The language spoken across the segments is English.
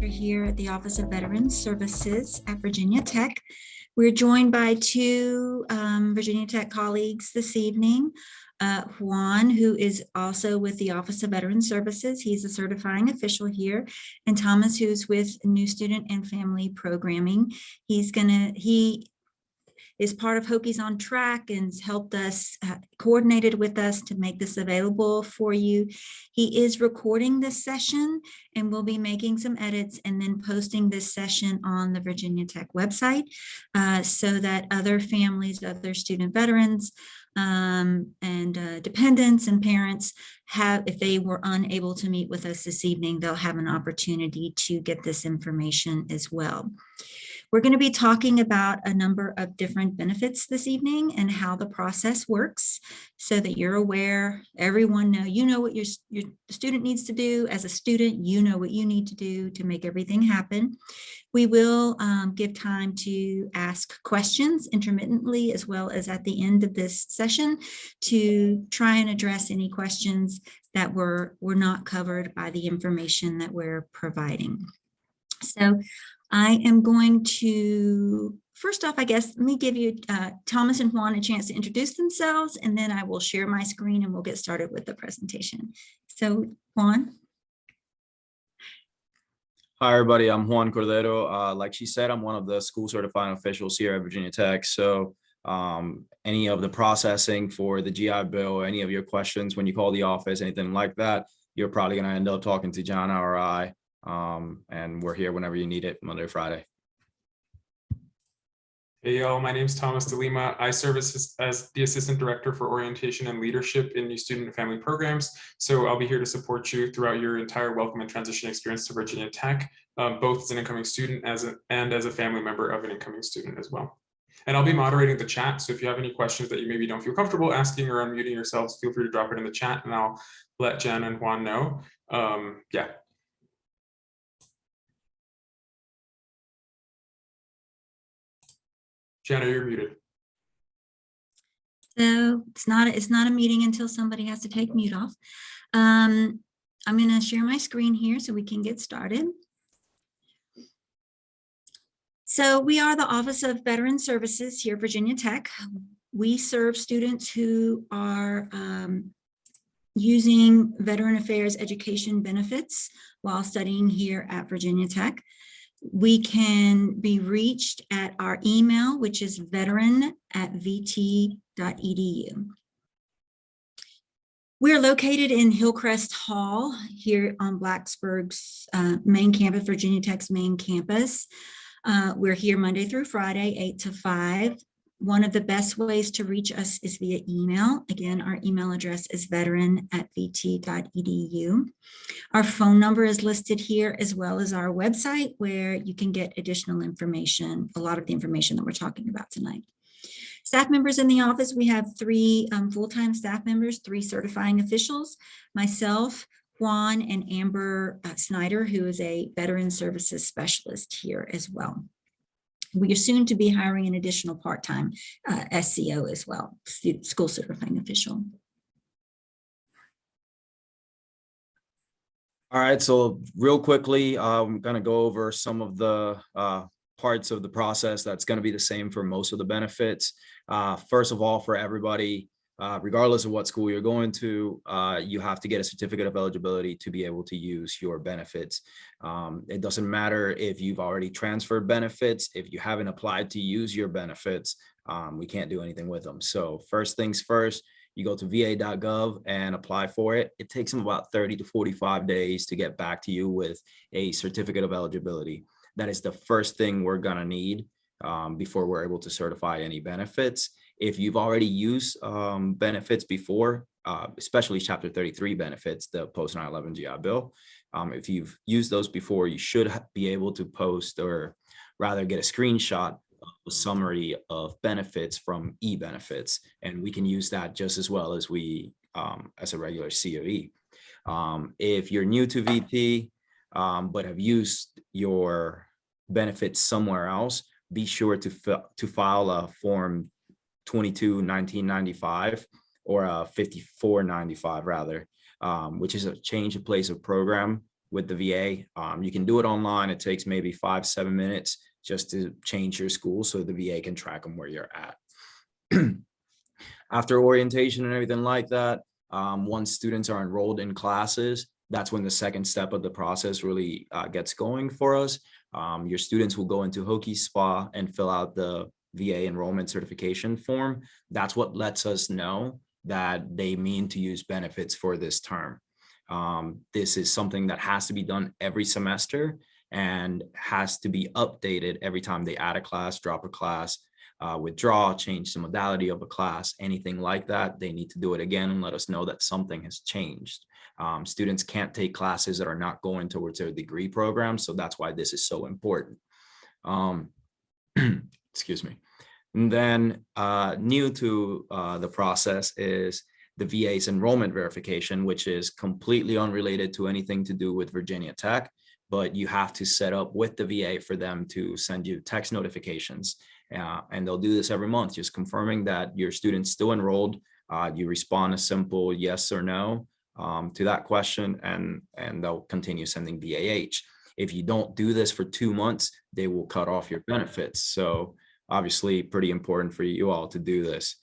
here at the Office of Veterans Services at Virginia Tech. We're joined by two Virginia Tech colleagues this evening. Juan, who is also with the Office of Veterans Services. He's a certifying official here. And Thomas, who's with New Student and Family Programming. He is part of Hokies on Track and has helped us, coordinated with us to make this available for you. He is recording this session and will be making some edits and then posting this session on the Virginia Tech website so that other families, other student veterans, and dependents and parents if they were unable to meet with us this evening, they'll have an opportunity to get this information as well. We're going to be talking about a number of different benefits this evening and how the process works so that you're aware, everyone you know what your student needs to do. As a student, you know what you need to do to make everything happen. We will give time to ask questions intermittently as well as at the end of this session to try and address any questions that were not covered by the information that we're providing. So I am going to, first off, I guess, let me give you Thomas and Juan a chance to introduce themselves, and then I will share my screen and we'll get started with the presentation. So Juan. Hi, everybody. I'm Juan Cordero. Like she said, I'm one of the school certifying officials here at Virginia Tech. So any of the processing for the GI Bill, any of your questions when you call the office, anything like that, you're probably going to end up talking to John or I. And we're here whenever you need it, Monday or Friday. Hey y'all, my name is Thomas DeLima. I serve as the Assistant Director for Orientation and Leadership in New Student and Family Programs. So I'll be here to support you throughout your entire welcome and transition experience to Virginia Tech, both as an incoming student and as a family member of an incoming student as well. And I'll be moderating the chat. So if you have any questions that you maybe don't feel comfortable asking or unmuting yourselves, feel free to drop it in the chat and I'll let Jen and Juan know. Yeah. Jana, you're muted. So it's not a meeting until somebody has to take mute off. I'm going to share my screen here so we can get started. So we are the Office of Veterans Services here at Virginia Tech. We serve students who are using Veteran Affairs education benefits while studying here at Virginia Tech. We can be reached at our email, which is veteran@vt.edu. We're located in Hillcrest Hall here on Blacksburg's main campus, Virginia Tech's main campus. We're here Monday through Friday, 8 to 5. One of the best ways to reach us is via email. Again, our email address is veteran@vt.edu. Our phone number is listed here as well as our website where you can get additional information, a lot of the information that we're talking about tonight. Staff members in the office, we have 3 full-time staff members, 3 certifying officials, myself, Juan, and Amber Snyder, who is a veteran services specialist here as well. We are soon to be hiring an additional part-time SCO as well, school certifying official. All right, so real quickly, I'm going to go over some of the parts of the process that's going to be the same for most of the benefits. First of all, for everybody, regardless of what school you're going to, you have to get a certificate of eligibility to be able to use your benefits. It doesn't matter if you've already transferred benefits. If you haven't applied to use your benefits, we can't do anything with them. So first things first, you go to va.gov and apply for it. It takes them about 30 to 45 days to get back to you with a certificate of eligibility. That is the first thing we're gonna need before we're able to certify any benefits. If you've already used benefits before, especially Chapter 33 benefits, the post 9/11 GI Bill, if you've used those before, you should be able to post or rather get a screenshot of a summary of benefits from e-benefits, and we can use that just as well as we as a regular COE. If you're new to VT but have used your benefits somewhere else, be sure to file a form 22-1995 or a 5495 rather, which is a change of place of program with the VA. You can do it online. It takes maybe 5-7 minutes just to change your school so the VA can track them where you're at. After orientation and everything like that, once students are enrolled in classes, that's when the second step of the process really gets going for us. Your students will go into Hokie Spa and fill out the VA enrollment certification form. That's what lets us know that they mean to use benefits for this term. This is something that has to be done every semester and has to be updated every time they add a class, drop a class, withdraw, change the modality of a class, anything like that. They need to do it again and let us know that something has changed. Students can't take classes that are not going towards their degree program. So that's why this is so important. Excuse me. And then new to the process is the VA's enrollment verification, which is completely unrelated to anything to do with Virginia Tech, but you have to set up with the VA for them to send you text notifications. And they'll do this every month, just confirming that your student's still enrolled. You respond a simple yes or no to that question, and they'll continue sending VAH. If you don't do this for 2 months, they will cut off your benefits. So obviously pretty important for you all to do this.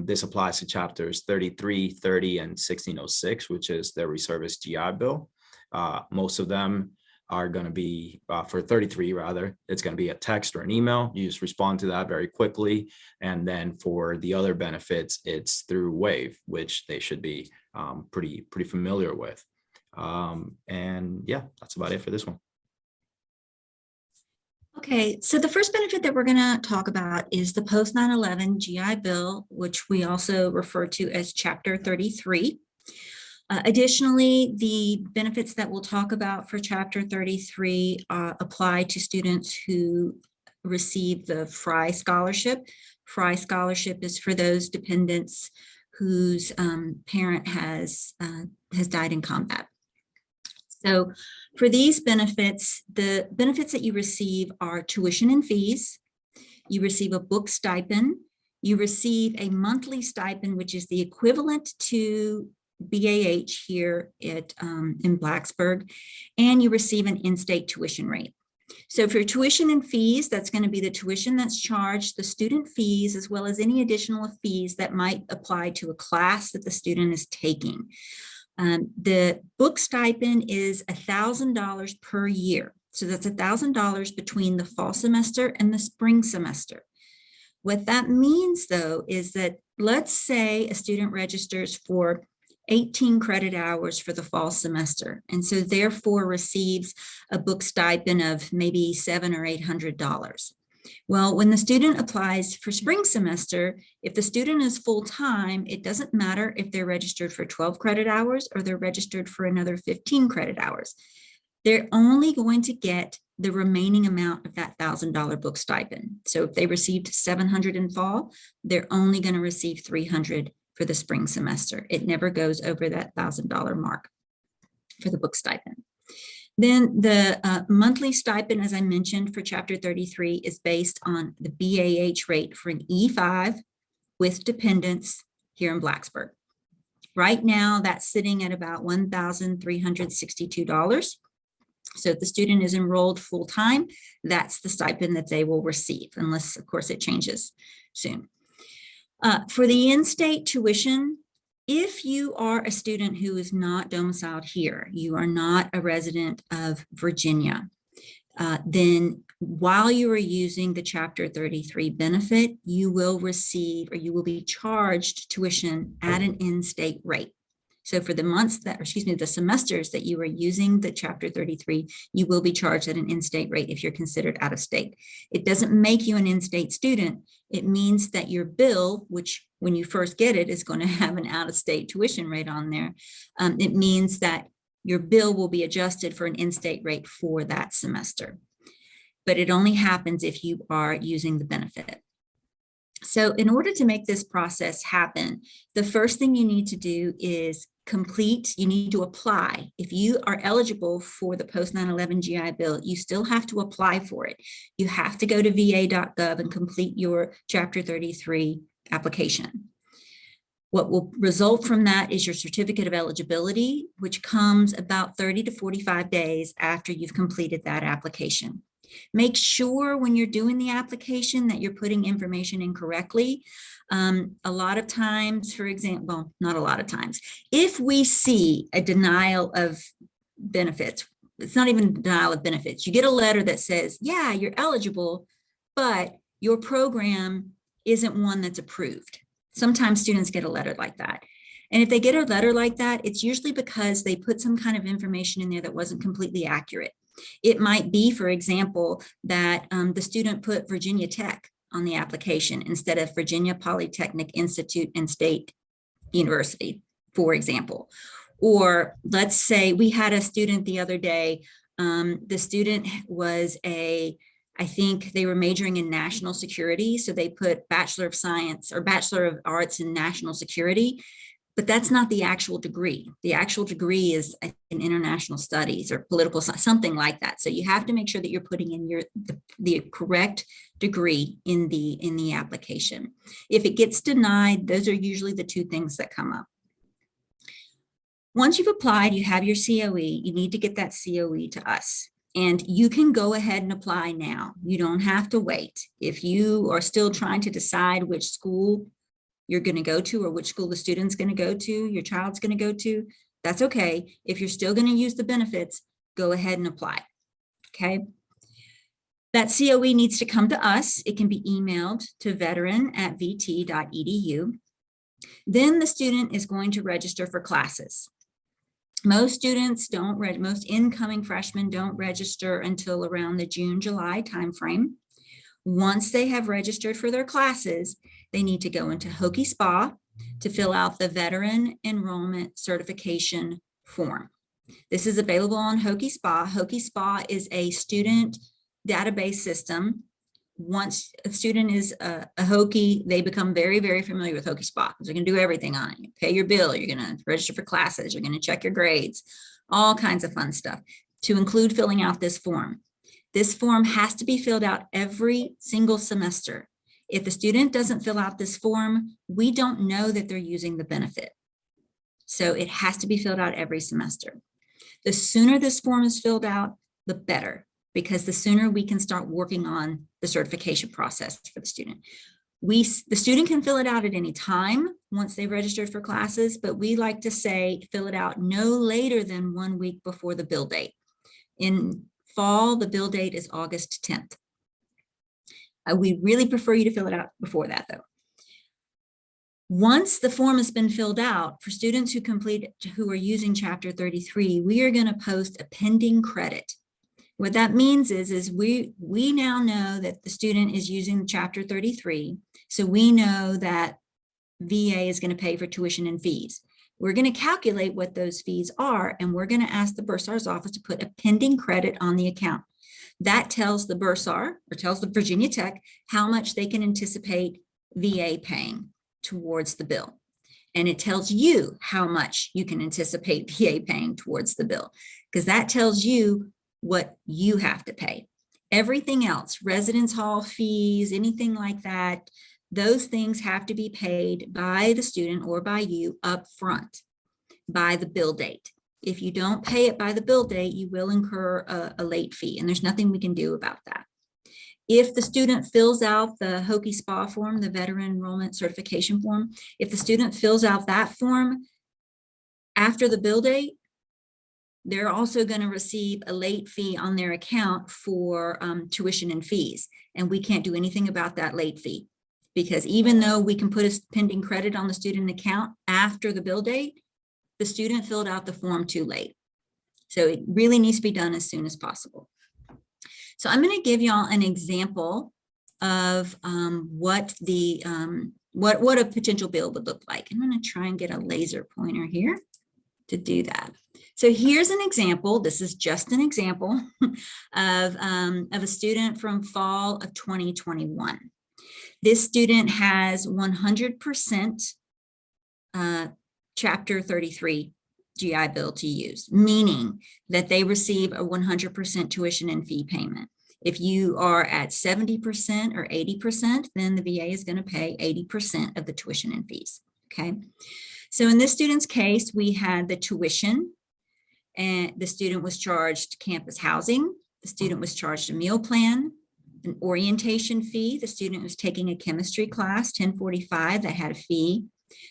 This applies to chapters 33, 30, and 1606, which is the reservist GI Bill. Most of them are going to be, for 33 rather, it's going to be a text or an email. You just respond to that very quickly. And then for the other benefits, it's through Wave, which they should be pretty familiar with. And yeah, that's about it for this one. Okay, so the first benefit that we're going to talk about is the post 9/11 GI Bill, which we also refer to as Chapter 33. Additionally, the benefits that we'll talk about for Chapter 33 apply to students who receive the Fry Scholarship. Fry Scholarship is for those dependents whose parent has died in combat. So for these benefits, the benefits that you receive are tuition and fees. You receive a book stipend. You receive a monthly stipend, which is the equivalent to BAH here in Blacksburg, and you receive an in-state tuition rate. So for tuition and fees, that's going to be the tuition that's charged, the student fees, as well as any additional fees that might apply to a class that the student is taking. The book stipend is $1,000 per year. So that's $1,000 between the fall semester and the spring semester. What that means, though, is that let's say a student registers for 18 credit hours for the fall semester, and so therefore receives a book stipend of maybe $700 or $800. Well, when the student applies for spring semester, if the student is full-time, it doesn't matter if they're registered for 12 credit hours or they're registered for another 15 credit hours. They're only going to get the remaining amount of that $1,000 book stipend. So if they received $700 in fall, they're only going to receive $300 for the spring semester. It never goes over that $1,000 mark for the book stipend. Then the monthly stipend, as I mentioned, for Chapter 33 is based on the BAH rate for an E5 with dependents here in Blacksburg. Right now, that's sitting at about $1,362. So if the student is enrolled full-time, that's the stipend that they will receive, unless, of course, it changes soon. For the in-state tuition, if you are a student who is not domiciled here, you are not a resident of Virginia, then while you are using the Chapter 33 benefit, you will receive, or you will be charged tuition at an in-state rate. So for the months that, or excuse me, the semesters that you are using the Chapter 33, you will be charged at an in-state rate if you're considered out of state. It doesn't make you an in-state student. It means that your bill, which when you first get it is going to have an out-of-state tuition rate on there. It means that your bill will be adjusted for an in-state rate for that semester. But it only happens if you are using the benefit. So in order to make this process happen, the first thing you need to do is you need to apply. If you are eligible for the post 9/11 GI Bill, you still have to apply for it. You have to go to va.gov and complete your Chapter 33 application. What will result from that is your certificate of eligibility, which comes about 30 to 45 days after you've completed that application. Make sure when you're doing the application that you're putting information in correctly. A lot of times, for example, well, not a lot of times, if we see a denial of benefits, it's not even denial of benefits. You get a letter that says, yeah, you're eligible, but your program isn't one that's approved. Sometimes students get a letter like that. And if they get a letter like that, it's usually because they put some kind of information in there that wasn't completely accurate. It might be, for example, that the student put Virginia Tech on the application instead of Virginia Polytechnic Institute and State University, for example. Or let's say we had a student the other day, the student was I think they were majoring in national security. So they put Bachelor of Science or Bachelor of Arts in National Security, but that's not the actual degree. The actual degree is in international studies or political science, something like that. So you have to make sure that you're putting in the correct degree in the application. If it gets denied, those are usually the two things that come up. Once you've applied, you have your COE, you need to get that COE to us. And you can go ahead and apply now. You don't have to wait. If you are still trying to decide which school you're going to go to or which school the student's going to go to, your child's going to go to, that's okay. If you're still going to use the benefits, go ahead and apply. Okay. That COE needs to come to us. It can be emailed to veteran@vt.edu. Then the student is going to register for classes. Most students don't, most incoming freshmen don't register until around the June, July timeframe. Once they have registered for their classes, they need to go into Hokie Spa to fill out the Veteran Enrollment Certification form. This is available on Hokie Spa. Hokie Spa is a student database system. Once a student is a Hokie, they become very, very familiar with Hokie Spa because they're going to do everything on it. You pay your bill, you're going to register for classes, you're going to check your grades, all kinds of fun stuff, to include filling out this form. This form has to be filled out every single semester. If the student doesn't fill out this form, we don't know that they're using the benefit. So it has to be filled out every semester. The sooner this form is filled out, the better, because the sooner we can start working on the certification process for the student. The student can fill it out at any time once they've registered for classes, but we like to say fill it out no later than 1 week before the bill date. In fall, the bill date is August 10th. We really prefer you to fill it out before that, though. Once the form has been filled out, for students who are using Chapter 33, we are going to post a pending credit. What that means is we now know that the student is using Chapter 33, so we know that VA is going to pay for tuition and fees. We're going to calculate what those fees are, and we're going to ask the bursar's office to put a pending credit on the account. That tells the bursar, or tells the Virginia Tech, how much they can anticipate VA paying towards the bill. And it tells you how much you can anticipate VA paying towards the bill, because that tells you what you have to pay. Everything else, residence hall fees, anything like that, those things have to be paid by the student or by you up front by the bill date. If you don't pay it by the bill date, you will incur a late fee, and there's nothing we can do about that. If the student fills out the Hokie Spa form, the Veteran Enrollment Certification form, if the student fills out that form after the bill date, they're also going to receive a late fee on their account for tuition and fees. And we can't do anything about that late fee, because even though we can put a pending credit on the student account after the bill date, the student filled out the form too late. So it really needs to be done as soon as possible. So I'm going to give y'all an example of what a potential bill would look like. I'm going to try and get a laser pointer here to do that. So here's an example. This is just an example of a student from fall of 2021. This student has 100% Chapter 33 GI Bill to use, meaning that they receive a 100% tuition and fee payment. If you are at 70% or 80%, then the VA is going to pay 80% of the tuition and fees. Okay. So in this student's case, we had the tuition, and the student was charged campus housing. The student was charged a meal plan, an orientation fee. The student was taking a chemistry class, 1045, that had a fee.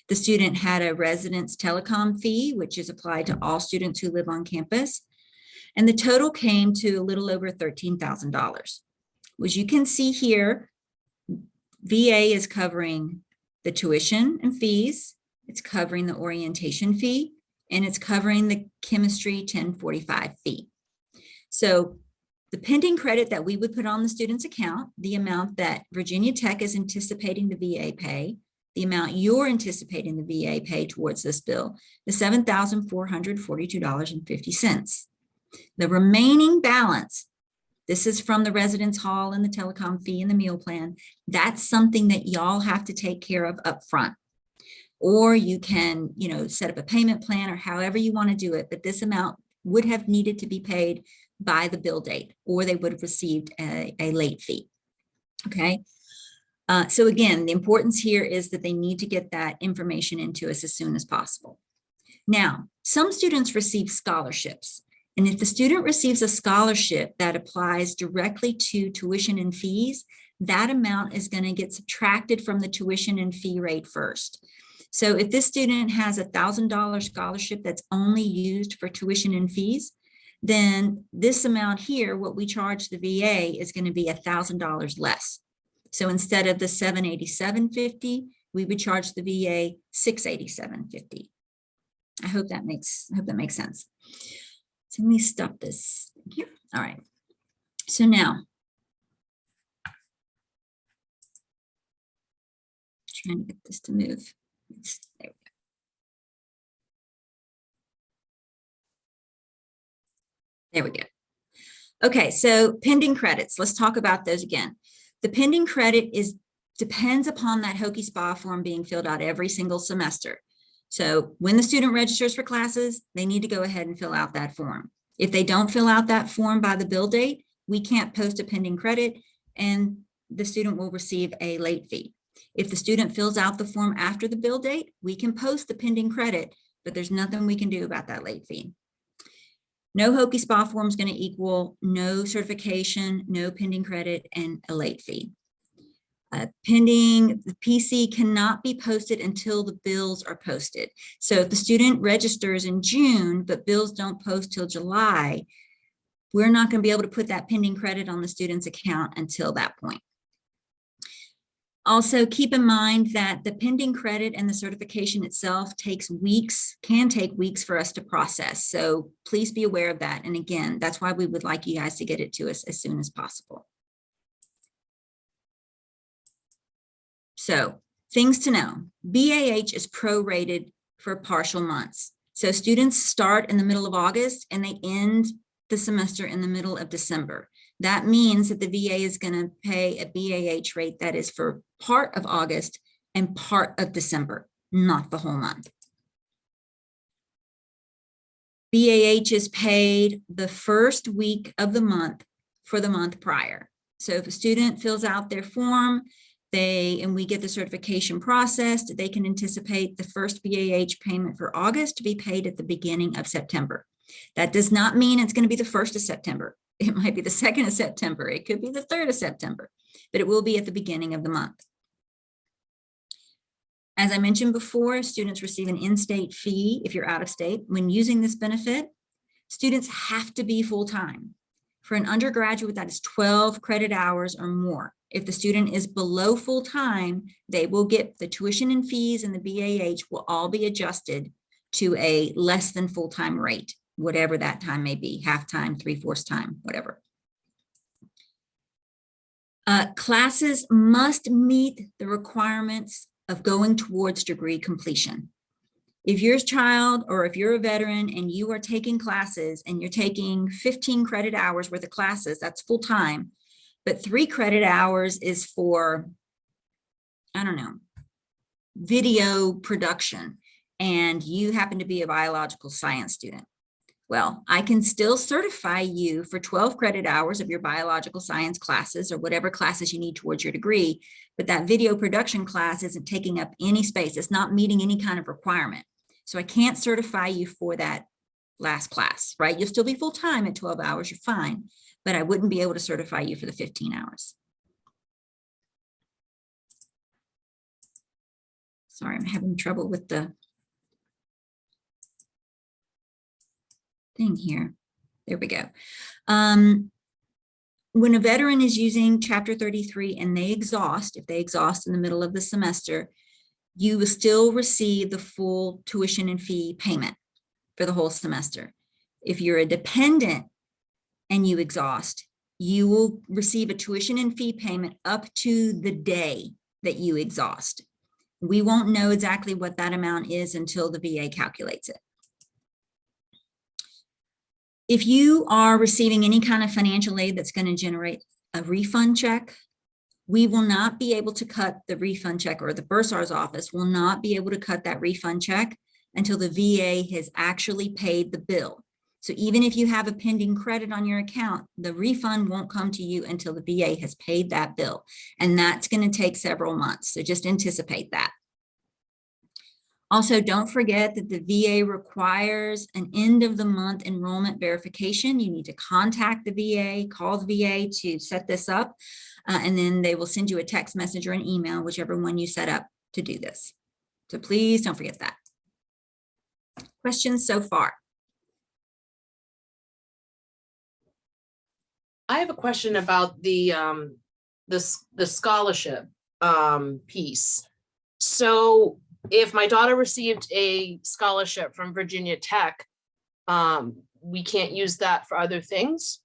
The student had a residence telecom fee, which is applied to all students who live on campus. And the total came to a little over $13,000. As you can see here, VA is covering the tuition and fees, it's covering the orientation fee, and it's covering the chemistry 1045 fee. So the pending credit that we would put on the student's account, the amount that Virginia Tech is anticipating the VA pay, the amount you're anticipating the VA pay towards this bill, is $7,442.50. The remaining balance, this is from the residence hall and the telecom fee and the meal plan, that's something that y'all have to take care of up front. Or you can, set up a payment plan or however you want to do it, but this amount would have needed to be paid by the bill date, or they would have received a late fee. Okay. So again, the importance here is that they need to get that information into us as soon as possible. Now, some students receive scholarships. And if the student receives a scholarship that applies directly to tuition and fees, that amount is going to get subtracted from the tuition and fee rate first. So if this student has $1,000 scholarship that's only used for tuition and fees, then this amount here, what we charge the VA, is going to be $1,000 less. So instead of the $787.50, we would charge the VA $687.50. I hope that makes sense. So let me stop this here. All right. So now, trying to get this to move. There we go. There we go. Okay, so pending credits. Let's talk about those again. The pending credit depends upon that Hokey Spa form being filled out every single semester. So when the student registers for classes, they need to go ahead and fill out that form. If they don't fill out that form by the bill date, we can't post a pending credit and the student will receive a late fee. If the student fills out the form after the bill date, we can post the pending credit, but there's nothing we can do about that late fee. No Hokey Spa form is going to equal no certification, no pending credit, and a late fee. Pending, the PC cannot be posted until the bills are posted. So if the student registers in June, but bills don't post till July, we're not going to be able to put that pending credit on the student's account until that point. Also, keep in mind that the pending credit and the certification itself can take weeks for us to process. So please be aware of that. And again, that's why we would like you guys to get it to us as soon as possible. So things to know, BAH is prorated for partial months. So students start in the middle of August and they end the semester in the middle of December. That means that the VA is going to pay a BAH rate that is for part of August and part of December, not the whole month. BAH is paid the first week of the month for the month prior. So if a student fills out their form, and we get the certification processed, they can anticipate the first BAH payment for August to be paid at the beginning of September. That does not mean it's going to be the 1st of September. It might be the 2nd of September. It could be the 3rd of September, but it will be at the beginning of the month. As I mentioned before, students receive an in-state fee if you're out of state. When using this benefit, students have to be full-time. For an undergraduate, that is 12 credit hours or more. If the student is below full-time, they will get the tuition and fees, and the BAH will all be adjusted to a less than full-time rate, whatever that time may be, half-time, 3/4 time, whatever. Classes must meet the requirements of going towards degree completion. If you're a child or if you're a veteran and you are taking classes and you're taking 15 credit hours worth of classes, that's full-time, but 3 credit hours is for, I don't know, video production, and you happen to be a biological science student. Well, I can still certify you for 12 credit hours of your biological science classes or whatever classes you need towards your degree, but that video production class isn't taking up any space. It's not meeting any kind of requirement. So I can't certify you for that last class, right? You'll still be full-time at 12 hours, you're fine, but I wouldn't be able to certify you for the 15 hours. Sorry, I'm having trouble with the thing here. There we go. When a veteran is using Chapter 33 and they exhaust, if they exhaust in the middle of the semester, you will still receive the full tuition and fee payment for the whole semester. If you're a dependent and you exhaust, you will receive a tuition and fee payment up to the day that you exhaust. We won't know exactly what that amount is until the VA calculates it. If you are receiving any kind of financial aid that's going to generate a refund check, we will not be able to cut the refund check, or the bursar's office will not be able to cut that refund check until the VA has actually paid the bill. So even if you have a pending credit on your account, the refund won't come to you until the VA has paid that bill. And that's going to take several months. So just anticipate that. Also, don't forget that the VA requires an end of the month enrollment verification. You need to contact the VA, call the VA to set this up, and then they will send you a text message or an email, whichever one you set up to do this. So please don't forget that. Questions so far? I have a question about the scholarship piece. So if my daughter received a scholarship from Virginia Tech, we can't use that for other things?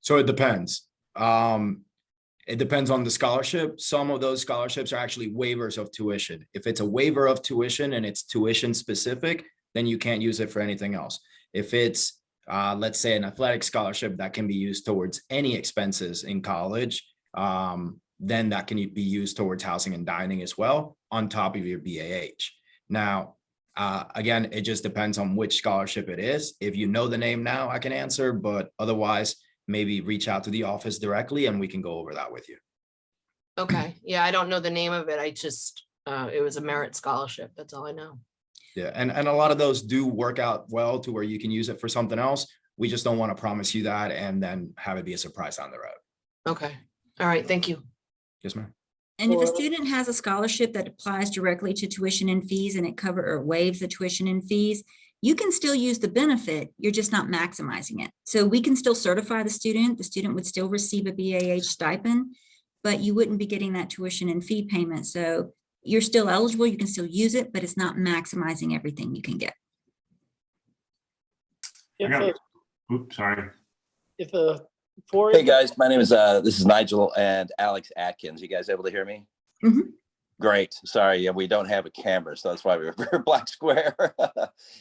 So it depends. It depends on the scholarship. Some of those scholarships are actually waivers of tuition. If it's a waiver of tuition and it's tuition specific, then you can't use it for anything else. If it's, let's say, an athletic scholarship that can be used towards any expenses in college, then that can be used towards housing and dining as well, on top of your BAH. Now, again, it just depends on which scholarship it is. If you know the name now, I can answer, but otherwise, maybe reach out to the office directly and we can go over that with you. Okay, yeah, I don't know the name of it. I just, it was a merit scholarship. That's all I know. Yeah, and a lot of those do work out well to where you can use it for something else. We just don't want to promise you that and then have it be a surprise on the road. Okay, all right, thank you. Yes, ma'am. And if a student has a scholarship that applies directly to tuition and fees and it covers or waives the tuition and fees, you can still use the benefit, you're just not maximizing it. So we can still certify the student would still receive a BAH stipend, but you wouldn't be getting that tuition and fee payment. So you're still eligible, you can still use it, but it's not maximizing everything you can get. Oops, sorry. If a four. Hey guys, my name is this is Nigel and Alex Atkins. You guys able to hear me? Mhm. Great. Sorry, yeah, we don't have a camera, so that's why we're black square.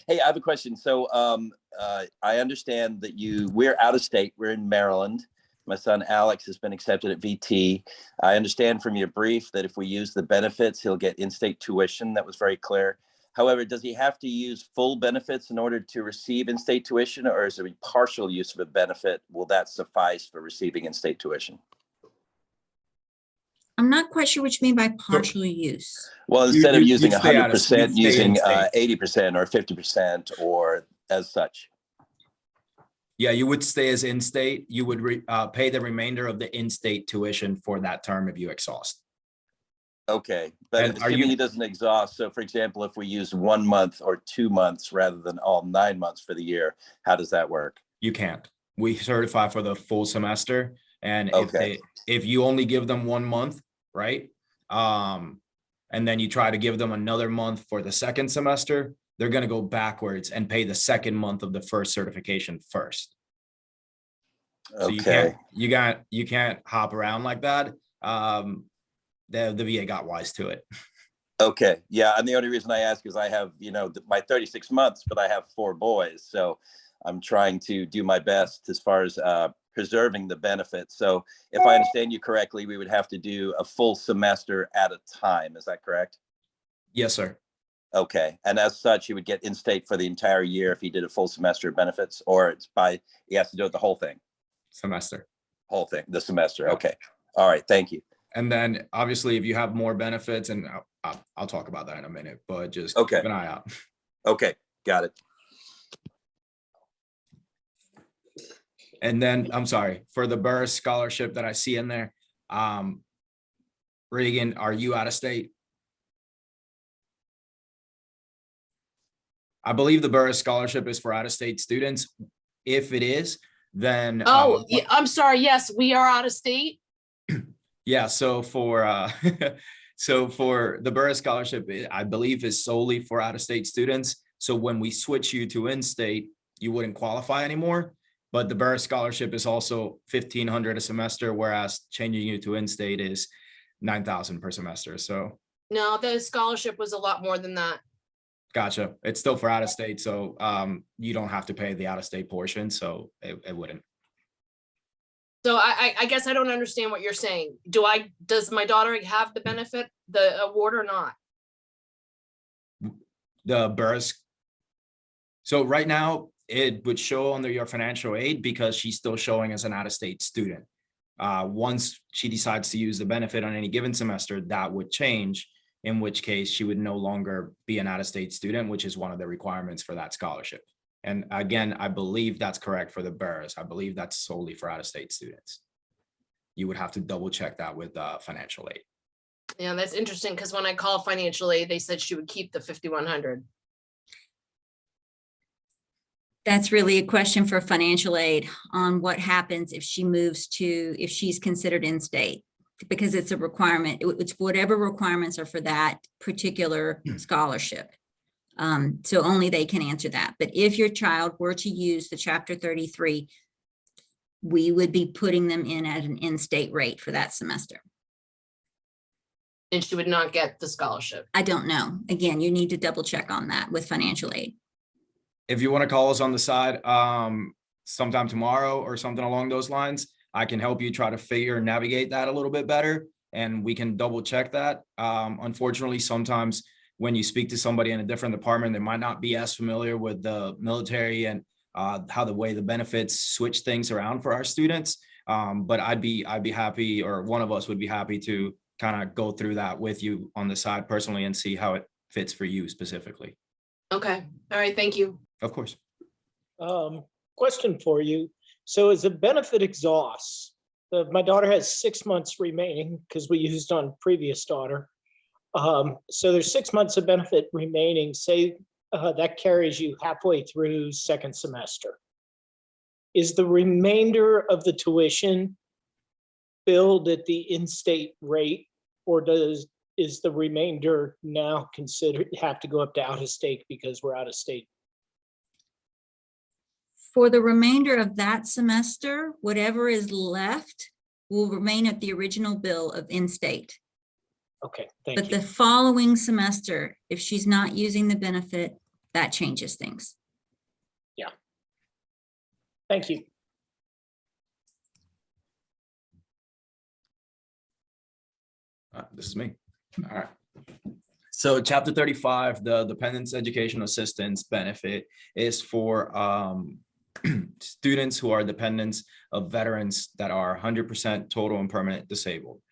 Hey, I have a question. So I understand that we're out of state. We're in Maryland. My son Alex has been accepted at VT. I understand from your brief that if we use the benefits, he'll get in-state tuition. That was very clear. However, does he have to use full benefits in order to receive in-state tuition, or is it a partial use of a benefit? Will that suffice for receiving in-state tuition? I'm not quite sure what you mean by partial use. Well, instead of using you'd stay out of- 100%, you'd stay using in-state. 80% or 50% or as such. Yeah, you would stay as in-state. You would pay the remainder of the in-state tuition for that term if you exhaust. Okay, but And are assuming you- he doesn't exhaust, so for example, if we use 1 month or 2 months rather than all 9 months for the year, how does that work? You can't. We certify for the full semester. And Okay. if you only give them 1 month, right? And then you try to give them another month for the second semester, they're going to go backwards and pay the second month of the first certification first. So Okay, you can't hop around like that. The VA got wise to it. okay, yeah, and the only reason I ask is I have, my 36 months, but I have 4 boys, so I'm trying to do my best as far as preserving the benefits. So if I understand you correctly, we would have to do a full semester at a time. Is that correct? Yes, sir. Okay, and as such, he would get in-state for the entire year if he did a full semester of benefits, or he has to do it the whole thing, semester. the semester. Okay, all right, thank you. And then obviously if you have more benefits, and I'll talk about that in a minute, but just Okay. keep an eye out. Okay, got it. And then, I'm sorry, for the Burris scholarship that I see in there, Reagan, are you out of state? I believe the Burris scholarship is for out-of-state students. If it is, then Oh, yeah, I'm sorry. Yes, we are out of state. yeah. So for so for the Burris scholarship, I believe is solely for out-of-state students. So when we switch you to in-state, you wouldn't qualify anymore. But the Burris scholarship is also $1,500 a semester, whereas changing you to in-state is $9,000 per semester. So No, the scholarship was a lot more than that. gotcha. It's still for out-of-state, so you don't have to pay the out-of-state portion, so it wouldn't. So I guess I don't understand what you're saying. Does my daughter have the benefit, the award or not? The Burris. So right now it would show under your financial aid because she's still showing as an out-of-state student. Once she decides to use the benefit on any given semester, that would change, in which case she would no longer be an out-of-state student, which is one of the requirements for that scholarship. And again, I believe that's correct for the Burris. I believe that's solely for out-of-state students. You would have to double check that with financial aid. Yeah, that's interesting because when I called financial aid, they said she would keep the 5,100. That's really a question for financial aid on what happens if she moves to, if she's considered in-state, because it's a requirement. It's whatever requirements are for that particular scholarship. So only they can answer that. But if your child were to use the Chapter 33, we would be putting them in at an in-state rate for that semester. And she would not get the scholarship. I don't know. Again, you need to double check on that with financial aid. If you want to call us on the side sometime tomorrow or something along those lines, I can help you try to navigate that a little bit better, and we can double check that. Unfortunately, sometimes when you speak to somebody in a different department, they might not be as familiar with the military and how the way the benefits switch things around for our students. But I'd be happy, or one of us would be happy to kind of go through that with you on the side personally and see how it fits for you specifically. Okay. All right. Thank you. Of course. Question for you. So as a benefit exhausts, my daughter has 6 months remaining because we used on previous daughter. So there's 6 months of benefit remaining. Say that carries you halfway through second semester. Is the remainder of the tuition billed at the in-state rate, or is the remainder now have to go up to out of state because we're out of state? For the remainder of that semester, whatever is left will remain at the original bill of in-state. Okay, thank But you. the following semester, if she's not using the benefit, that changes things. Thank you. This is me. All right. So Chapter 35, the Dependents Education Assistance benefit is for students who are dependents of veterans that are 100% total and permanent disabled.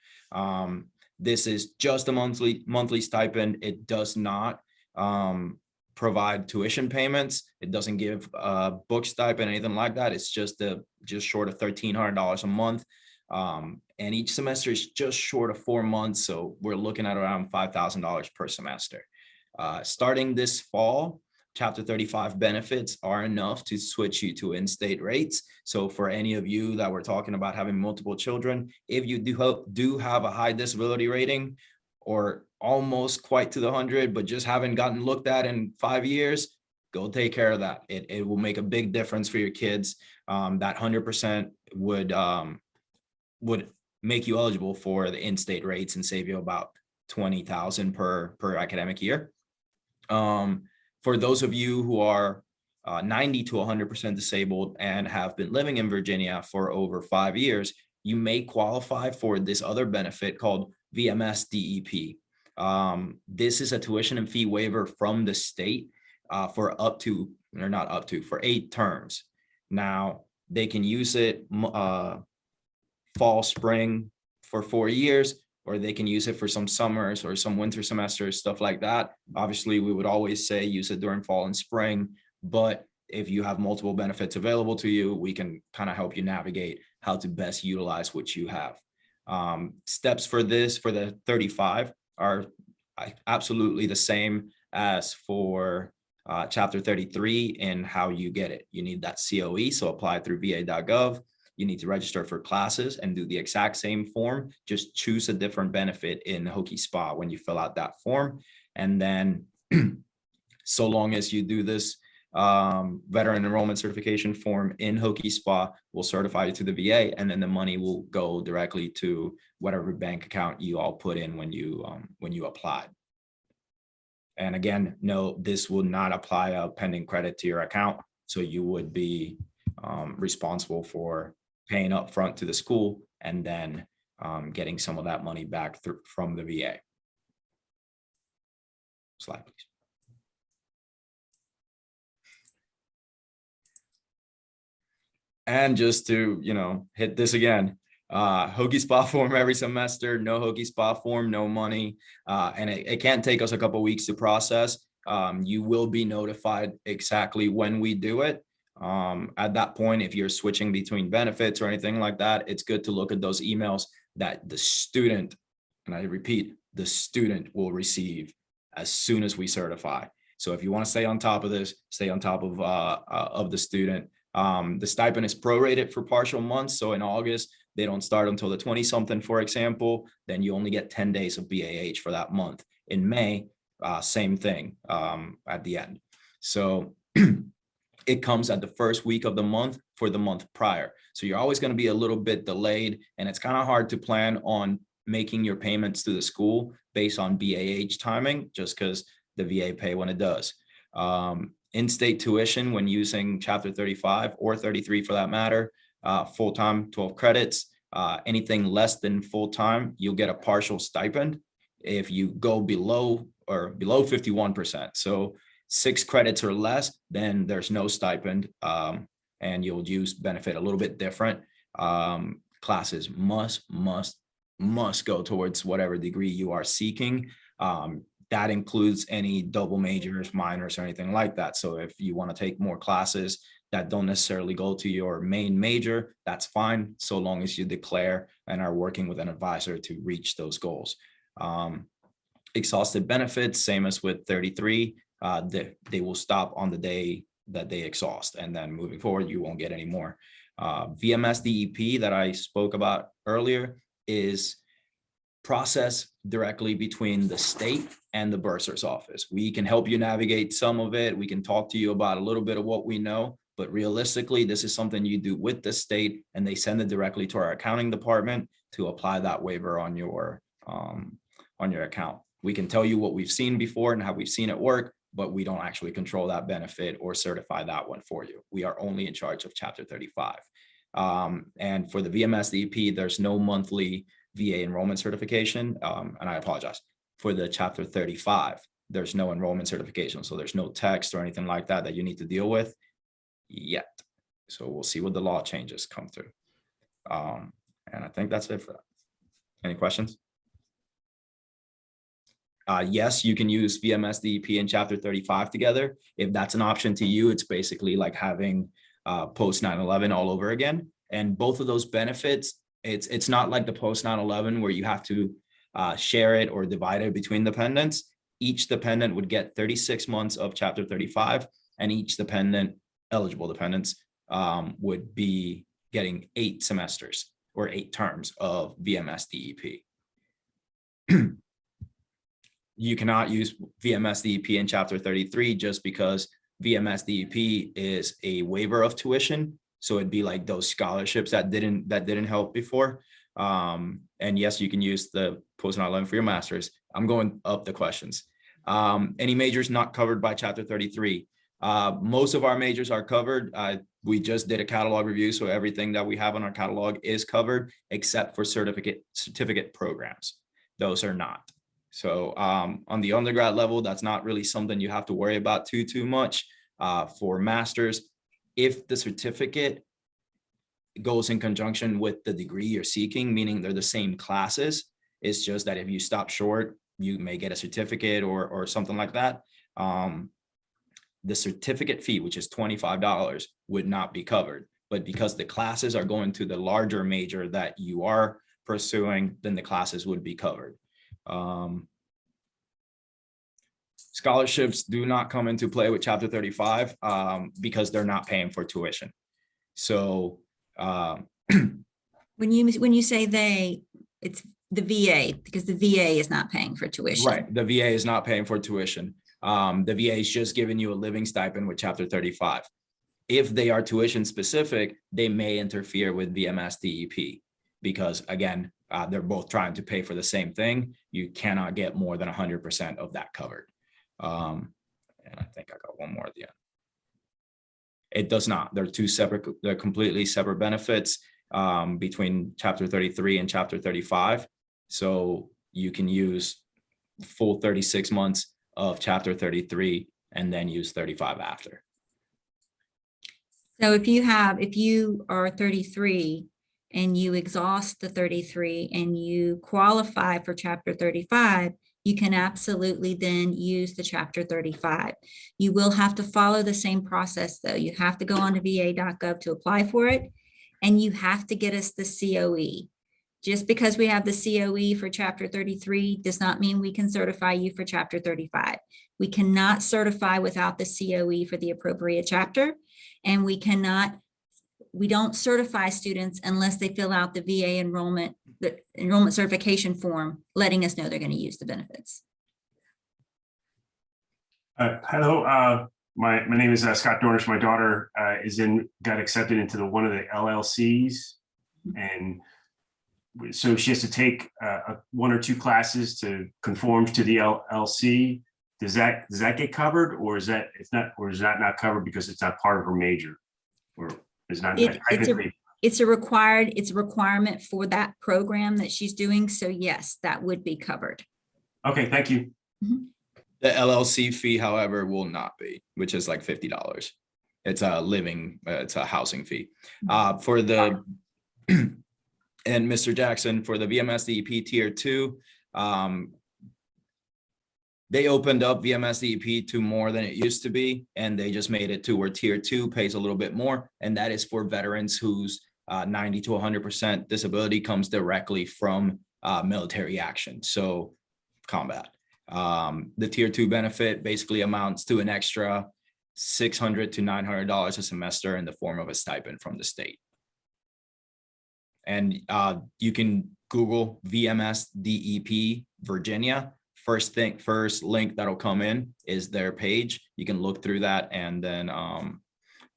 This is just a monthly stipend. It does not provide tuition payments. It doesn't give book stipend, anything like that. It's just short of $1,300 a month. And each semester is just short of 4 months. So we're looking at around $5,000 per semester. Starting this fall, Chapter 35 benefits are enough to switch you to in-state rates. So for any of you that were talking about having multiple children, if you do have a high disability rating or almost quite to the 100, but just haven't gotten looked at in 5 years, go take care of that. It will make a big difference for your kids. That 100% would make you eligible for the in-state rates and save you about $20,000 per academic year. For those of you who are 90 to 100% disabled and have been living in Virginia for over 5 years, you may qualify for this other benefit called VMS DEP. This is a tuition and fee waiver from the state for up to, or not up to, for 8 terms. Now, they can use it fall, spring for 4 years, or they can use it for some summers or some winter semesters, stuff like that. Obviously, we would always say use it during fall and spring, but if you have multiple benefits available to you, we can kind of help you navigate how to best utilize what you have. Steps for this, for the 35, are absolutely the same as for Chapter 33 in how you get it. You need that COE, so apply through va.gov. You need to register for classes and do the exact same form. Just choose a different benefit in Hokie Spa when you fill out that form. And then so long as you do this veteran enrollment certification form in Hokie Spa, will certify you to the VA, and then the money will go directly to whatever bank account you all put in when you applied. And again, no, this will not apply a pending credit to your account. So you would be responsible for paying up front to the school and then getting some of that money back from the VA. Slide, please. And just to, hit this again, Hokie Spa form every semester, no Hokie Spa form, no money. And it can't take us a couple weeks to process. You will be notified exactly when we do it. At that point, if you're switching between benefits or anything like that, it's good to look at those emails that the student, and I repeat, the student will receive as soon as we certify. So if you want to stay on top of this, stay on top of the student. The stipend is prorated for partial months. So in August, they don't start until the 20-something, for example, then you only get 10 days of BAH for that month. In May, same thing at the end. So it comes at the first week of the month for the month prior. So you're always going to be a little bit delayed, and it's kind of hard to plan on making your payments to the school based on BAH timing, just because the VA pay when it does. In-state tuition when using Chapter 35 or 33 for that matter, full-time 12 credits, anything less than full-time, you'll get a partial stipend if you go below 51%. So 6 credits or less, then there's no stipend, and you'll use benefit a little bit different. Classes must go towards whatever degree you are seeking. That includes any double majors, minors, or anything like that. So if you want to take more classes that don't necessarily go to your main major, that's fine, so long as you declare and are working with an advisor to reach those goals. Exhausted benefits, same as with 33, they will stop on the day that they exhaust, and then moving forward, you won't get any more. VMS DEP that I spoke about earlier is process directly between the state and the bursar's office. We can help you navigate some of it. We can talk to you about a little bit of what we know, but realistically, this is something you do with the state, and they send it directly to our accounting department to apply that waiver on your account. We can tell you what we've seen before and how we've seen it work, but we don't actually control that benefit or certify that one for you. We are only in charge of Chapter 35. And for the VMS DEP, there's no monthly VA enrollment certification. And I apologize, for the Chapter 35, there's no enrollment certification. So there's no text or anything like that you need to deal with yet. So we'll see what the law changes come through. And I think that's it for that. Any questions? Yes, you can use VMS DEP and Chapter 35 together. If that's an option to you, it's basically like having post 9/11 all over again. And both of those benefits, it's not like the post 9/11 where you have to share it or divide it between dependents. Each dependent would get 36 months of Chapter 35, and each eligible dependents would be getting 8 semesters or 8 terms of VMS DEP. You cannot use VMS DEP in Chapter 33 just because VMS DEP is a waiver of tuition. So it'd be like those scholarships that didn't help before. And yes, you can use the post 9/11 for your master's. I'm going up the questions. Any majors not covered by Chapter 33? Most of our majors are covered. We just did a catalog review, so everything that we have on our catalog is covered except for certificate programs. Those are not. So on the undergrad level, that's not really something you have to worry about too much. For masters, if the certificate goes in conjunction with the degree you're seeking, meaning they're the same classes, it's just that if you stop short, you may get a certificate or something like that. The certificate fee, which is $25, would not be covered. But because the classes are going to the larger major that you are pursuing, then the classes would be covered. Scholarships do not come into play with Chapter 35 because they're not paying for tuition. So When you say they, it's the VA, because the VA is not paying for tuition. right, the VA is not paying for tuition. The VA is just giving you a living stipend with Chapter 35. If they are tuition specific, they may interfere with VMS DEP because, again, they're both trying to pay for the same thing. You cannot get more than 100% of that covered. And I think I got one more at the end. It does not. They're two separate, they're completely separate benefits between Chapter 33 and Chapter 35. So you can use full 36 months of Chapter 33 and then use 35 after. So if you are 33 and you exhaust the 33 and you qualify for Chapter 35, you can absolutely then use the Chapter 35. You will have to follow the same process though. You have to go onto va.gov to apply for it, and you have to get us the COE. Just because we have the COE for Chapter 33 does not mean we can certify you for Chapter 35. We cannot certify without the COE for the appropriate chapter, and we don't certify students unless they fill out the VA enrollment certification form, letting us know they're going to use the benefits. Hello, my name is Scott Dornish. My daughter got accepted into one of the LLCs, and so she has to take one or two classes to conform to the LLC. Does that get covered, or is that not covered because it's not part of her major, or is not? It's a requirement for that program that she's doing. So yes, that would be covered. Okay, thank you. Mm-hmm. The LLC fee, however, will not be, which is like $50. It's a housing fee. For the, and Mr. Jackson, for the VMS DEP Tier 2, they opened up VMS DEP to more than it used to be, and they just made it to where Tier 2 pays a little bit more, and that is for veterans whose 90 to 100% disability comes directly from military action, so combat. The Tier 2 benefit basically amounts to an extra $600 to $900 a semester in the form of a stipend from the state. And you can Google VMS DEP Virginia. First link that'll come in is their page. You can look through that, and then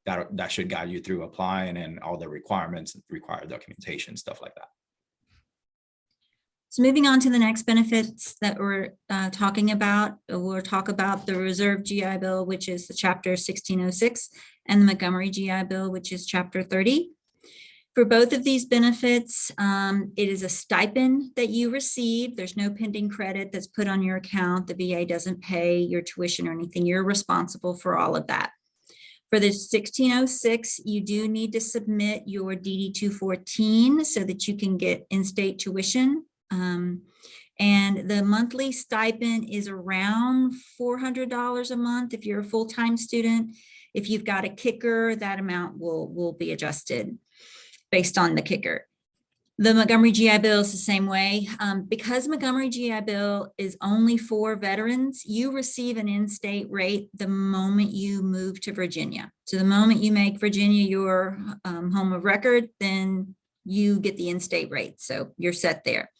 that should guide you through applying and all the requirements, required documentation, stuff like that. So moving on to the next benefits that we're talking about, we'll talk about the Reserve GI Bill, which is the Chapter 1606, and the Montgomery GI Bill, which is Chapter 30. For both of these benefits, it is a stipend that you receive. There's no pending credit that's put on your account. The VA doesn't pay your tuition or anything. You're responsible for all of that. For the 1606, you do need to submit your DD 214 so that you can get in-state tuition. And the monthly stipend is around $400 a month if you're a full-time student. If you've got a kicker, that amount will be adjusted based on the kicker. The Montgomery GI Bill is the same way. Because Montgomery GI Bill is only for veterans, you receive an in-state rate the moment you move to Virginia. So the moment you make Virginia your home of record, then you get the in-state rate. So you're set there.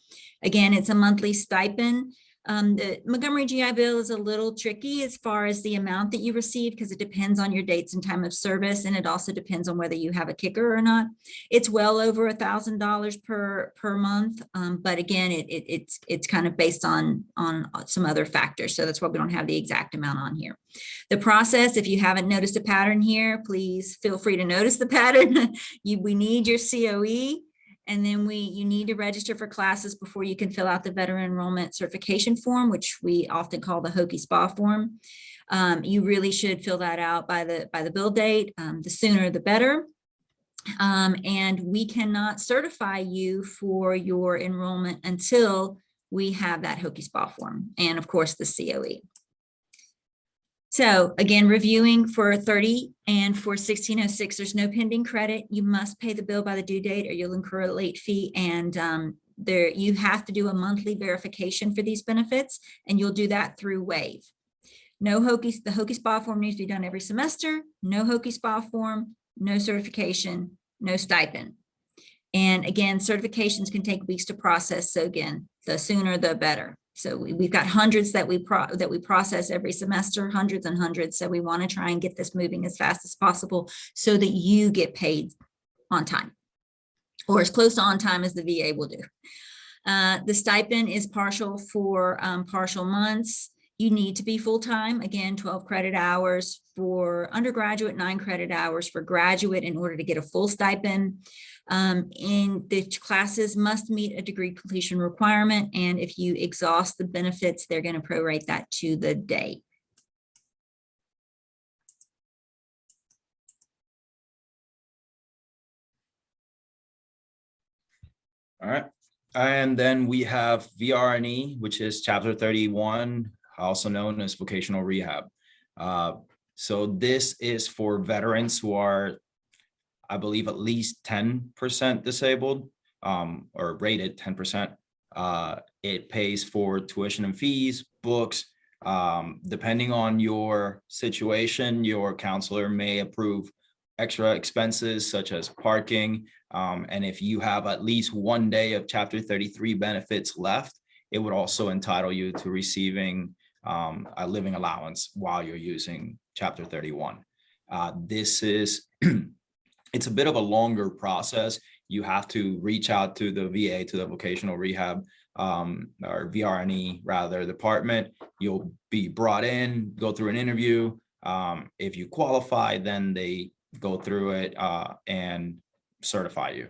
Again, it's a monthly stipend. The Montgomery GI Bill is a little tricky as far as the amount that you receive because it depends on your dates and time of service, and it also depends on whether you have a kicker or not. It's well over $1,000 per month, but again, it's kind of based on some other factors, so that's why we don't have the exact amount on here. The process, if you haven't noticed a pattern here, please feel free to notice the pattern. We need your COE. And then you need to register for classes before you can fill out the veteran enrollment certification form, which we often call the Hokey Spa form. You really should fill that out by the bill date. The sooner the better. And we cannot certify you for your enrollment until we have that Hokey Spa form and of course the COE. So again, reviewing for 30 and for 1606, there's no pending credit. You must pay the bill by the due date or you'll incur a late fee. And you have to do a monthly verification for these benefits, and you'll do that through Wave. The Hokey Spa form needs to be done every semester. No Hokey Spa form, no certification, no stipend. And again, certifications can take weeks to process. So again, the sooner the better. So we've got hundreds that we process every semester, hundreds and hundreds. So we want to try and get this moving as fast as possible so that you get paid on time, or as close to on time as the VA will do. The stipend is partial for partial months. You need to be full-time, again, 12 credit hours for undergraduate, 9 credit hours for graduate in order to get a full stipend. And the classes must meet a degree completion requirement. And if you exhaust the benefits, they're going to prorate that to the day. All right. And then we have VRNE, which is Chapter 31, also known as Vocational Rehab. So this is for veterans who are, I believe, at least 10% disabled, or rated 10%. It pays for tuition and fees, books. Depending on your situation, your counselor may approve extra expenses such as parking. And if you have at least 1 day of Chapter 33 benefits left, it would also entitle you to receiving a living allowance while you're using Chapter 31. This is, it's a bit of a longer process. You have to reach out to the VA, to the Vocational Rehab, or VRNE rather, department. You'll be brought in, go through an interview. If you qualify, then they go through it and certify you.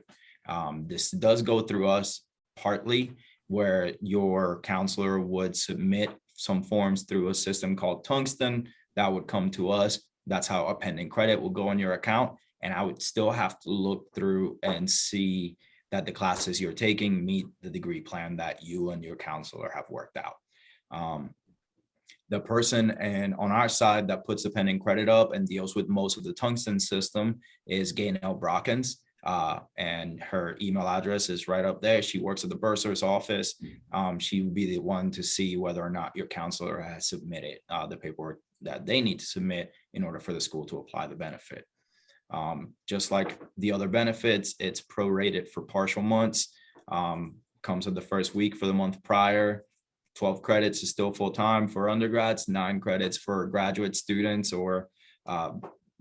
This does go through us partly, where your counselor would submit some forms through a system called Tungsten that would come to us. That's how a pending credit will go on your account. And I would still have to look through and see that the classes you're taking meet the degree plan that you and your counselor have worked out. The person on our side that puts the pending credit up and deals with most of the Tungsten system is Gaynell Brockens. And her email address is right up there. She works at the bursar's office. She would be the one to see whether or not your counselor has submitted the paperwork that they need to submit in order for the school to apply the benefit. Just like the other benefits, it's prorated for partial months. Comes with the first week for the month prior. 12 credits is still full-time for undergrads, 9 credits for graduate students, or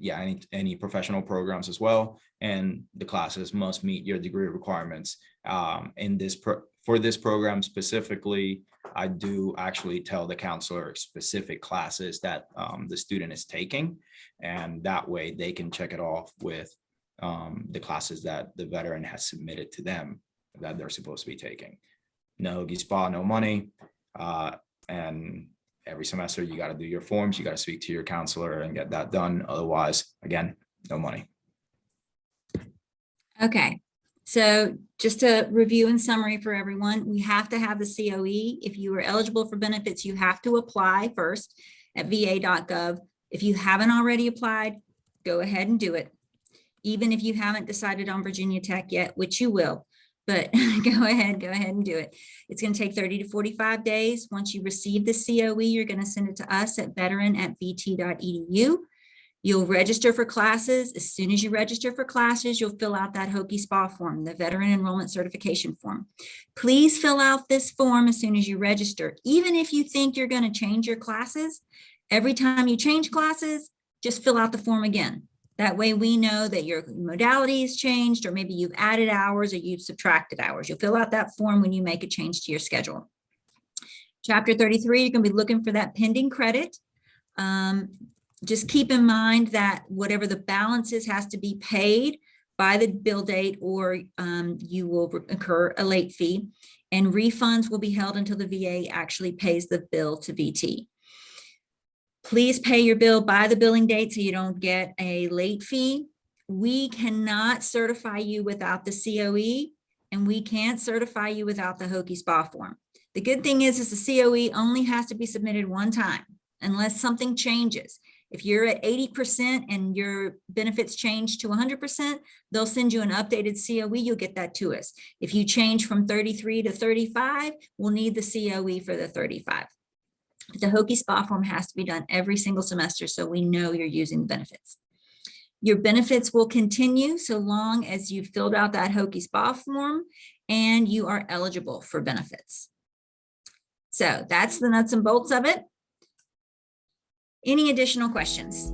any professional programs as well. And the classes must meet your degree requirements. For this program specifically, I do actually tell the counselor specific classes that the student is taking, and that way they can check it off with the classes that the veteran has submitted to them that they're supposed to be taking. No Hokey Spa, no money. And every semester you got to do your forms, you got to speak to your counselor and get that done. Otherwise, again, no money. Okay, so just to review in summary for everyone, we have to have the COE. If you are eligible for benefits, you have to apply first at va.gov. If you haven't already applied, go ahead and do it. Even if you haven't decided on Virginia Tech yet, which you will, but go ahead and do it. It's going to take 30 to 45 days. Once you receive the COE, you're going to send it to us at veteran@vt.edu. You'll register for classes. As soon as you register for classes, you'll fill out that Hokey Spa form, the Veteran Enrollment Certification form. Please fill out this form as soon as you register. Even if you think you're going to change your classes, every time you change classes, just fill out the form again. That way we know that your modality has changed, or maybe you've added hours or you've subtracted hours. You'll fill out that form when you make a change to your schedule. Chapter 33, you're going to be looking for that pending credit. Just keep in mind that whatever the balance is has to be paid by the bill date, or you will incur a late fee, and refunds will be held until the VA actually pays the bill to VT. Please pay your bill by the billing date so you don't get a late fee. We cannot certify you without the COE, and we can't certify you without the Hokey Spa form. The good thing is the COE only has to be submitted one time unless something changes. If you're at 80% and your benefits change to 100%, they'll send you an updated COE. You'll get that to us. If you change from 33 to 35, we'll need the COE for the 35. The Hokey Spa form has to be done every single semester so we know you're using the benefits. Your benefits will continue so long as you've filled out that Hokey Spa form and you are eligible for benefits. So that's the nuts and bolts of it. Any additional questions?